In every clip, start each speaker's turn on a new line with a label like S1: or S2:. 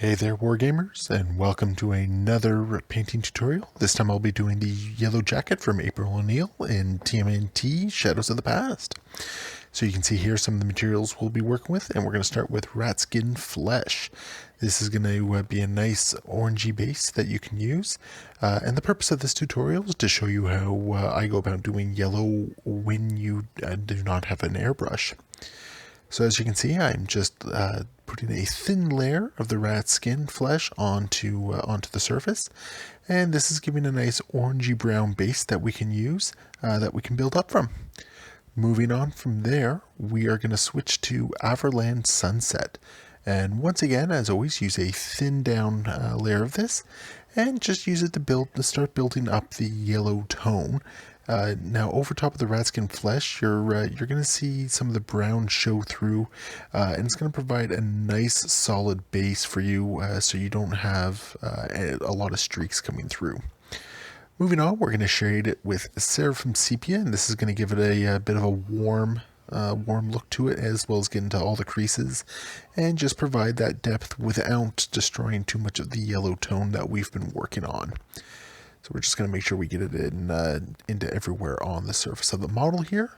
S1: Hey there, wargamers, and welcome to another painting tutorial. This time I'll be doing the yellow jacket from April O'Neil in TMNT Shadows of the Past. So you can see here some of the materials we'll be working with, and we're going to start with rat skin flesh. This is going to be a nice orangey base that you can use, and the purpose of this tutorial is to show you how I go about doing yellow when you do not have an airbrush. So as you can see, I'm just putting a thin layer of the rat skin flesh onto the surface, and this is giving a nice orangey brown base that we can use, that we can build up from. Moving on from there, we are going to switch to Averland Sunset. And once again, as always, use a thin down layer of this, and just use it to start building up the yellow tone. Now, over top of the rat skin flesh, you're going to see some of the brown show through, and it's going to provide a nice solid base for you, so you don't have a lot of streaks coming through. Moving on, we're going to shade it with Seraphim Sepia, and this is going to give it a bit of a warm look to it, as well as get into all the creases, and just provide that depth without destroying too much of the yellow tone that we've been working on. So we're just going to make sure we get it into everywhere on the surface of the model here.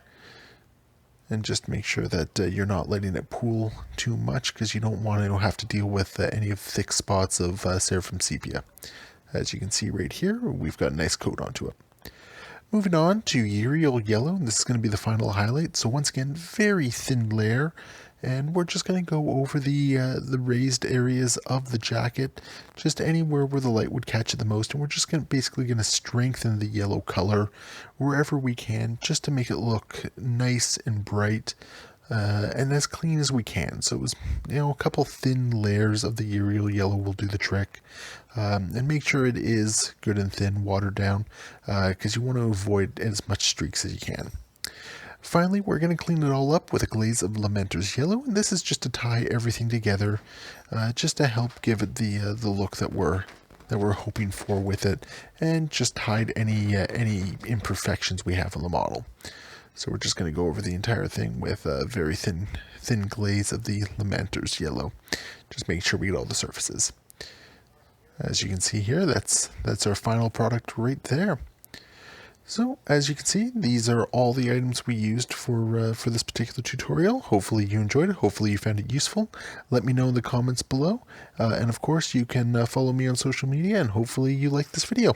S1: And just make sure that you're not letting it pool too much, because you don't want to have to deal with any of thick spots of Seraphim Sepia. As you can see right here, we've got a nice coat onto it. Moving on to Uriel Yellow, this is going to be the final highlight. So once again, very thin layer. And we're just going to go over the raised areas of the jacket, just anywhere where the light would catch it the most. And we're just basically going to strengthen the yellow color wherever we can, just to make it look nice and bright, and as clean as we can. So it was, a couple thin layers of the Uriel Yellow will do the trick. And make sure it is good and thin, watered down, because you want to avoid as much streaks as you can. Finally, we're going to clean it all up with a glaze of Lamenter's Yellow, and this is just to tie everything together, just to help give it the look that we're hoping for with it, and just hide any imperfections we have on the model. So we're just going to go over the entire thing with a very thin glaze of the Lamenter's Yellow. Just make sure we get all the surfaces. As you can see here, that's our final product right there. So, as you can see, these are all the items we used for this particular tutorial. Hopefully you enjoyed it. Hopefully you found it useful. Let me know in the comments below. And of course, you can follow me on social media, and hopefully you like this video.